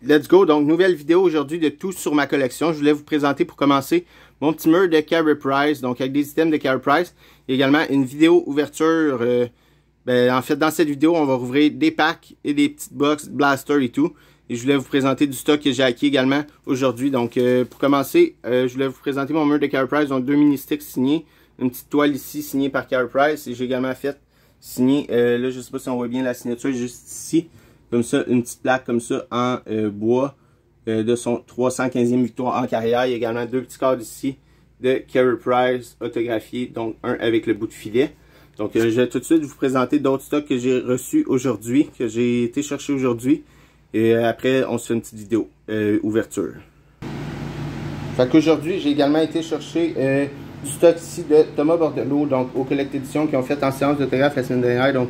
Let's go! Donc, nouvelle vidéo aujourd'hui de tout sur ma collection. Je voulais vous présenter pour commencer mon petit mur de Carey Price, donc avec des items de Carey Price. Il y a également une vidéo ouverture. En fait, dans cette vidéo, on va rouvrir des packs et des petites box blaster et tout. Et je voulais vous présenter du stock que j'ai acquis également aujourd'hui. Donc, pour commencer, je voulais vous présenter mon mur de Carey Price. Donc, 2 mini-sticks signés. Une petite toile ici signée par Carey Price. Et j'ai également fait signer, là, je sais pas si on voit bien la signature juste ici. Comme ça, une petite plaque comme ça en bois de son 315e victoire en carrière. Il y a également 2 petits cadres ici de Carey Price autographiés, donc un avec le bout de filet. Donc je vais tout de suite vous présenter d'autres stocks que j'ai reçus aujourd'hui, que j'ai été chercher aujourd'hui. Et après, on se fait une petite vidéo ouverture. Fait qu'aujourd'hui, j'ai également été chercher du stock ici de Thomas Bordelot, donc au Collect Edition, qui ont fait en séance d'autographe la semaine dernière. Donc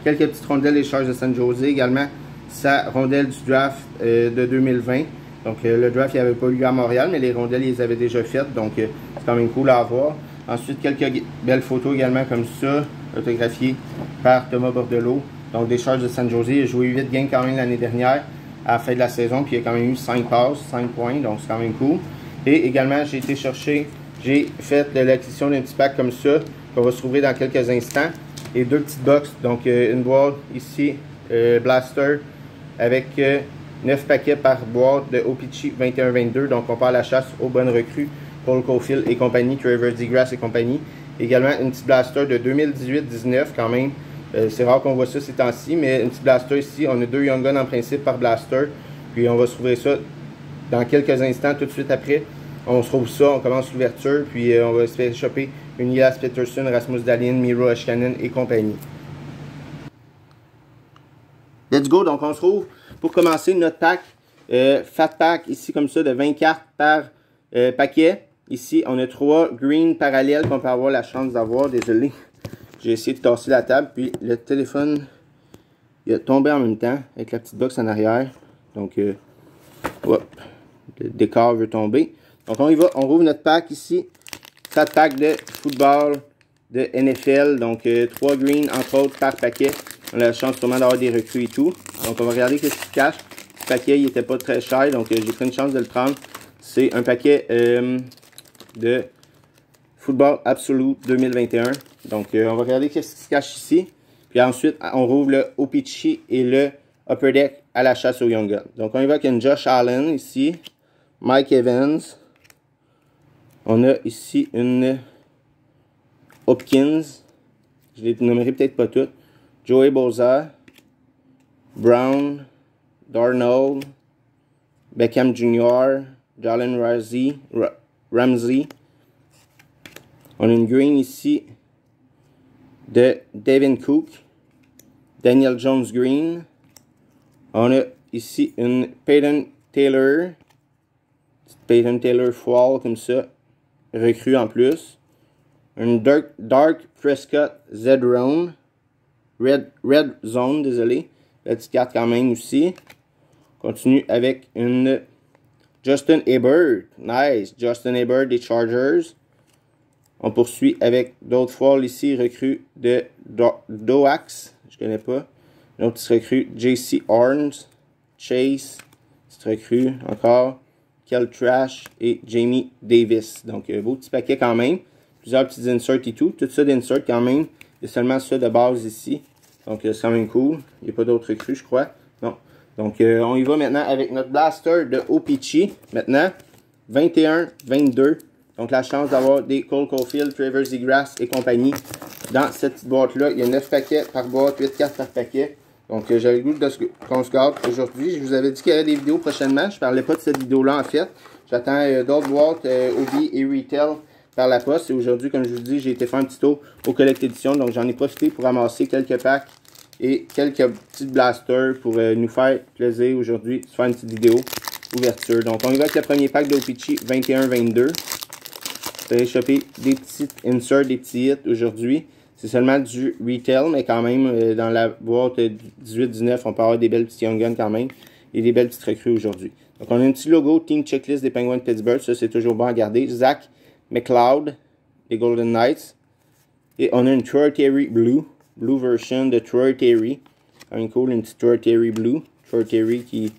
quelques petites rondelles des Charges de San Jose, également sa rondelle du draft de 2020. Donc le draft il n'avait pas lieu à Montréal, mais les rondelles ils les avaient déjà faites, donc c'est quand même cool à avoir. Ensuite quelques belles photos également comme ça, autographiées par Thomas Bordelot. Donc des Charges de San Jose, il a joué 8 games quand même l'année dernière à la fin de la saison, puis il a quand même eu 5 passes, 5 points, donc c'est quand même cool. Et également j'ai été chercher, j'ai fait l'acquisition d'un petit pack comme ça, qu'on va se trouver dans quelques instants. Et 2 petites box, donc une boîte ici, Blaster, avec 9 paquets par boîte de O-Pee-Chee 21-22. Donc on part à la chasse aux bonnes recrues, Cole Caulfield et compagnie, Trevor Zegras et compagnie. Également une petite Blaster de 2018-19 quand même. C'est rare qu'on voit ça ces temps-ci, mais une petite Blaster ici, on a 2 Young Guns en principe par Blaster. Puis on va se trouver ça dans quelques instants, tout de suite après. On se trouve ça, on commence l'ouverture, puis on va se faire choper une Elias Pettersson, Rasmus Dahlin, Miro Heiskanen et compagnie. Let's go! Donc on se trouve pour commencer notre pack, Fat Pack, ici comme ça, de 20 cartes par paquet. Ici, on a 3 green parallèles qu'on peut avoir la chance d'avoir. Désolé, j'ai essayé de tasser la table, puis le téléphone, il a tombé en même temps, avec la petite box en arrière. Donc, hop, le décor veut tomber. Donc on y va, on rouvre notre pack ici. 4 packs de football de NFL. Donc 3 greens entre autres par paquet. On a la chance sûrement d'avoir des recrues et tout. Donc on va regarder qu'est-ce qui se cache. Ce paquet il n'était pas très cher. Donc j'ai pris une chance de le prendre. C'est un paquet de football Absolute 2021. Donc on va regarder qu'est-ce qui se cache ici. Puis ensuite on rouvre le O-Pee-Chee et le Upper Deck à la chasse aux Young Guns. Donc on y va avec une Josh Allen ici. Mike Evans. On a ici une Hopkins, je les nommerai peut-être pas toutes. Joey Bosa, Brown, Darnold, Beckham Jr., Jalen Ramsey. On a une green ici de Devin Cook, Daniel Jones Green. On a ici une Peyton Taylor Fall comme ça. Recrue en plus. Une Dark Prescott Z-Zone. Red Zone, désolé. Petite carte quand même aussi. Continue avec une Justin Herbert. Nice. Justin Herbert des Chargers. On poursuit avec d'autres fois ici. Recrue de Doax. Je connais pas. Une autre petite recrue. JC Arns. Chase. Petite recrue encore. Kel Trash et Jamie Davis. Donc, beau petit paquet quand même. Plusieurs petits inserts et tout. Tout ça d'inserts quand même. Il y a seulement ça de base ici. Donc, c'est quand même cool. Il n'y a pas d'autres recrues, je crois. Non. Donc, on y va maintenant avec notre Blaster de O-Pee-Chee. Maintenant, 21-22. Donc, la chance d'avoir des Cole Caulfield, Trevor Zegras et compagnie dans cette petite boîte-là. Il y a 9 paquets par boîte, 8 cartes par paquet. Donc, j'avais le goût qu'on se garde aujourd'hui. Je vous avais dit qu'il y aurait des vidéos prochainement. Je ne parlais pas de cette vidéo-là, en fait. J'attends d'autres boîtes, Hobby et Retail par la poste. Et aujourd'hui, comme je vous dis, j'ai été faire un petit tour au Collect Edition. Donc, j'en ai profité pour ramasser quelques packs et quelques petites blasters pour nous faire plaisir aujourd'hui de faire une petite vidéo ouverture. Donc, on y va avec le premier pack de O-Pee-Chee 21-22. Vous allez choper des petites inserts, des petits hits aujourd'hui. C'est seulement du retail, mais quand même, dans la boîte 18-19, on peut avoir des belles petites Young Guns quand même. Et des belles petites recrues aujourd'hui. Donc, on a un petit logo Team Checklist des Penguins de Pittsburgh. Ça, c'est toujours bon à garder. Zach McLeod des Golden Knights. Et on a une Troy Terry Blue version de Troy Terry. Quand même cool, une petite Troy Terry Blue. Troy Terry qui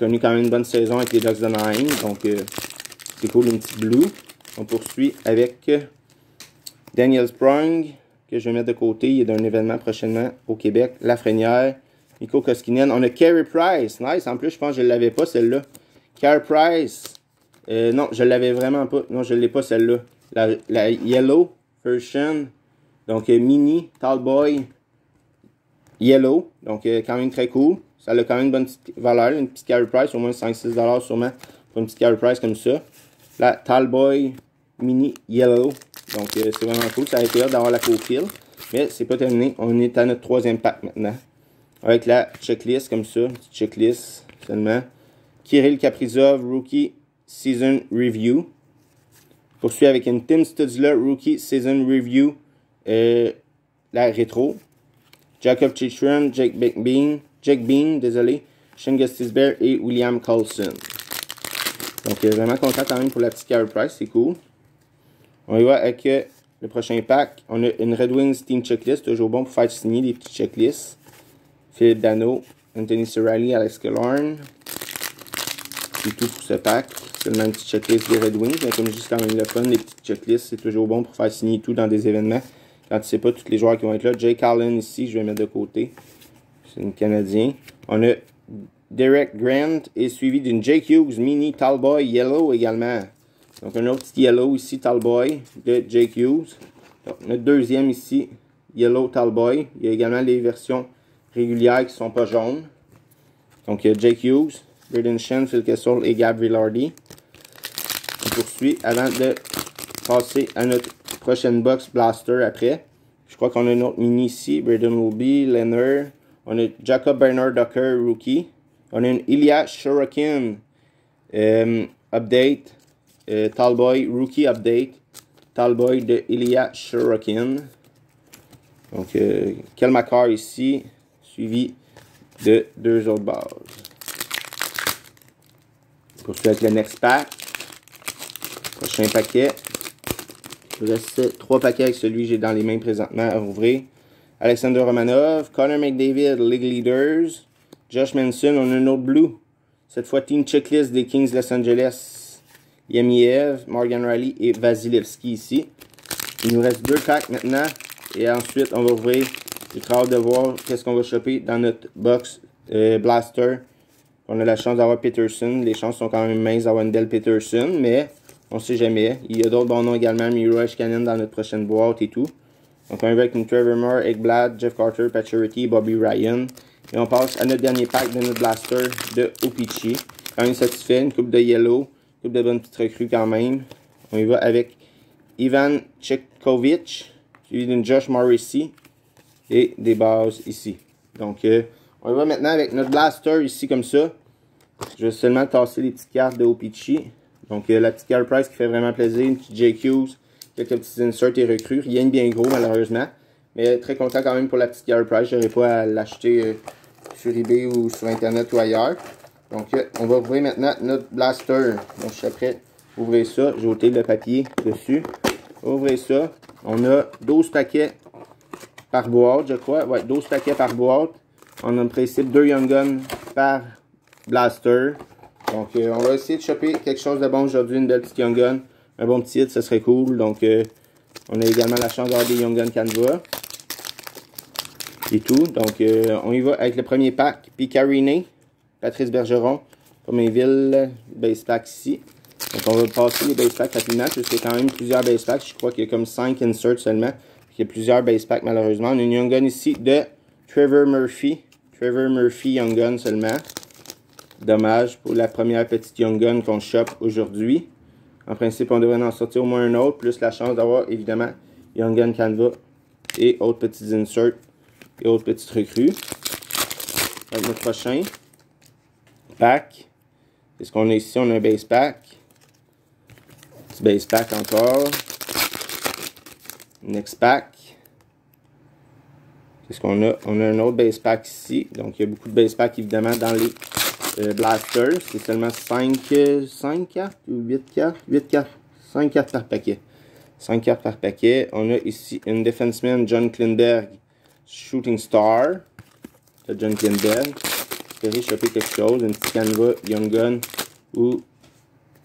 connu quand même une bonne saison avec les Ducks d'Anaheim. Donc, c'est cool, une petite blue. On poursuit avec Daniel Sprong, que je vais mettre de côté. Il est d'un événement prochainement au Québec. Lafrenière, Mikko Koskinen. On a Carey Price. Nice. En plus, je pense que je ne l'avais pas, celle-là. Carey Price. Non, je ne l'avais vraiment pas. Non, je ne l'ai pas, celle-là. La Yellow version. Donc, mini, Tallboy, Yellow. Donc, quand même très cool. Ça a quand même une bonne petite valeur. Une petite Carey Price, au moins 5-6$ sûrement. Pour une petite Carey Price comme ça. La Tallboy Mini Yellow. Donc, c'est vraiment cool. Ça a été hâte d'avoir la co-kill. Mais c'est pas terminé. On est à notre 3e pack maintenant. Avec la checklist comme ça. Une petite checklist seulement. Kirill Kaprizov Rookie Season Review. Poursuit avec une Tim Stutzla Rookie Season Review. La rétro. Jacob Chichron, Jake Bean, désolé. Shane Gostisbehere et William Karlsson. Donc, vraiment content quand même pour la petite Carey Price. C'est cool. On y va avec le prochain pack. On a une Red Wings Team Checklist. Toujours bon pour faire signer des petites checklists. Philippe Danault, Anthony Cirelli, Alex Killorn. C'est tout pour ce pack. Seulement une petite checklist des Red Wings. Mais comme je dis, c'est quand même le fun. Les petites checklists, c'est toujours bon pour faire signer tout dans des événements. Quand tu ne sais pas tous les joueurs qui vont être là. Jake Allen ici, je vais mettre de côté. C'est un Canadien. On a Derek Grant et suivi d'une Jake Hughes Mini Tallboy Yellow également. Donc un autre petit Yellow ici, Tallboy de Jake Hughes. Donc, notre deuxième ici, Yellow Tallboy. Il y a également les versions régulières qui ne sont pas jaunes. Donc Jake Hughes, Braden Shen, Phil Kessel et Gab Vilardi. On poursuit avant de passer à notre prochaine box Blaster après. Je crois qu'on a une autre mini ici, Braden Wilby, Leonard. On a Jacob Bernard Docker, rookie. On a une Ilya Sorokin update. Tallboy, rookie update. Tallboy de Ilya Sorokin. Donc, Kel Makar ici, suivi de 2 autres bases. Poursuivre avec le next pack. Prochain paquet. Il reste 3 paquets avec celui que j'ai dans les mains présentement à ouvrir. Alexander Romanov, Connor McDavid, League Leaders, Josh Manson, on a un autre blue. Cette fois, Team Checklist des Kings de Los Angeles. Yemiev, Morgan Riley et Vasilevski ici. Il nous reste 2 packs maintenant. Et ensuite, on va ouvrir. J'ai très hâte de voir qu'est-ce qu'on va choper dans notre box Blaster. On a la chance d'avoir Peterson. Les chances sont quand même minces d'avoir une Del Peterson, mais on ne sait jamais. Il y a d'autres bons noms également. Miro Cannon dans notre prochaine boîte et tout. Donc, on va avec une Trevor Moore, Ekblad, Jeff Carter, Pacioretty, Bobby Ryan. Et on passe à notre dernier pack de notre Blaster de O-Pee-Chee. Quand même satisfait, une coupe de Yellow, une coupe de bonnes petites recrues quand même. On y va avec Ivan Tchekhovich, suivi d'une Josh Morrissey et des bases ici. Donc, on y va maintenant avec notre Blaster ici comme ça. Je vais seulement tasser les petites cartes de O-Pee-Chee. Donc, la petite Carey Price qui fait vraiment plaisir, une petite Jake Hughes. Quelques petits inserts et recrues. Rien de bien gros, malheureusement. Mais très content quand même pour la petite Carey Price. Je n'aurais pas à l'acheter sur eBay ou sur Internet ou ailleurs. Donc, on va ouvrir maintenant notre Blaster. Donc, je suis prêt à ouvrir ça. J'ai ôté le papier dessus. On va ouvrir ça. On a 12 paquets par boîte, je crois. Ouais, 12 paquets par boîte. On a en principe 2 Young Guns par Blaster. Donc, on va essayer de choper quelque chose de bon aujourd'hui. Une belle petite Young Gun. Un bon petit hit, ça serait cool. Donc, on a également la chance d'avoir des Young Gun Canva. Et tout. Donc, on y va avec le premier pack. Picarine, Patrice Bergeron, Pominville, base pack ici. Donc, on va passer les base packs rapidement, puisqu'il y a quand même plusieurs base packs. Je crois qu'il y a comme 5 inserts seulement. Il y a plusieurs base packs, malheureusement. On a une Young Gun ici de Trevor Murphy. Trevor Murphy Young Gun seulement. Dommage pour la première petite Young Gun qu'on chope aujourd'hui. En principe, on devrait en sortir au moins un autre, plus la chance d'avoir, évidemment, Young Gun Canva et autres petits inserts et autres petites recrues. Avec notre prochain pack, c'est ce qu'on a ici. On a un base pack. Petit base pack encore. Next pack. C'est ce qu'on a. On a un autre base pack ici. Donc, il y a beaucoup de base pack, évidemment, dans les Blasters. C'est seulement 5 cartes ou 8 cartes? 8 cartes. 5 cartes par paquet. 5 cartes par paquet. On a ici une Defenseman John Klingberg Shooting Star de John Klingberg. espérer choper quelque chose, une petite Canva Young Gun ou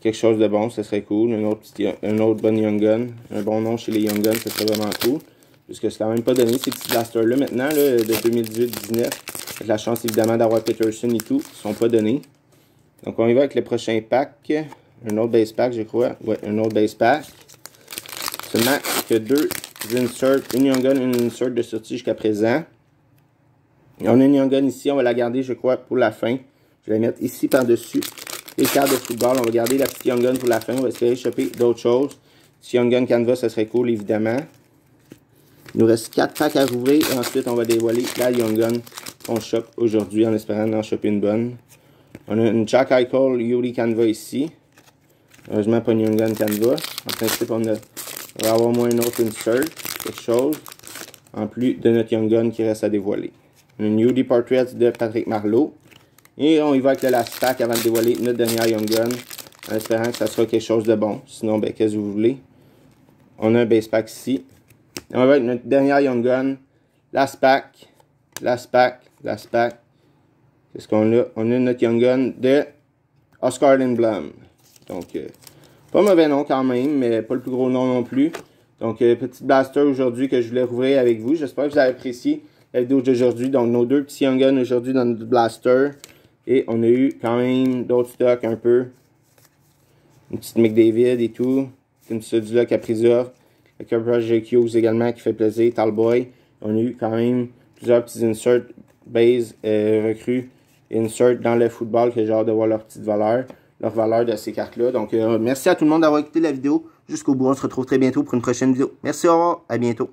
quelque chose de bon, ce serait cool. Un autre bon Young Gun, un bon nom chez les Young Guns, ce serait vraiment cool. Puisque c'est quand même pas donné ces petits blasters-là maintenant, là, de 2018-19. Avec la chance évidemment d'avoir Peterson et tout, ils sont pas donnés. Donc on y va avec le prochain pack. Un autre base pack, je crois. Ouais, un autre base pack. Seulement que deux inserts, une Young Gun et une insert de sortie jusqu'à présent. On a une Young Gun ici, on va la garder, je crois, pour la fin. Je vais la mettre ici par-dessus les cartes de football. On va garder la petite Young Gun pour la fin. On va espérer choper d'autres choses. Si Young Gun Canva, ça serait cool, évidemment. Il nous reste 4 packs à rouvrir. Et ensuite, on va dévoiler la Young Gun qu'on chope aujourd'hui en espérant en choper une bonne. On a une Jack Eichel Yuri Canva ici. Heureusement, pas une Young Gun Canva. En principe, on va avoir au moins un autre insert, quelque chose. En plus de notre Young Gun qui reste à dévoiler. Une UD Portrait de Patrick Marleau. Et on y va avec le last pack avant de dévoiler notre dernière Young Gun. En espérant que ça sera quelque chose de bon. Sinon, ben, qu'est-ce que vous voulez. On a un base pack ici. Et on va avec notre dernière Young Gun. Last pack. Last pack. Last pack. Qu'est-ce qu'on a? On a notre Young Gun de Oscar Lindblom. Donc, pas mauvais nom quand même, mais pas le plus gros nom non plus. Donc, petit blaster aujourd'hui que je voulais rouvrir avec vous. J'espère que vous avez apprécié la vidéo d'aujourd'hui. Donc, nos deux petits Young Guns aujourd'hui dans notre blaster. Et on a eu quand même d'autres stocks un peu. Une petite McDavid et tout. Une Cedula Kaprizov. Le Cobra JQ également qui fait plaisir. Talboy. On a eu quand même plusieurs petits inserts base recrues. Insert dans le football que j'ai hâte de voir leur petite valeur. Leur valeur de ces cartes-là. Donc, merci à tout le monde d'avoir écouté la vidéo jusqu'au bout. On se retrouve très bientôt pour une prochaine vidéo. Merci, au revoir. À bientôt.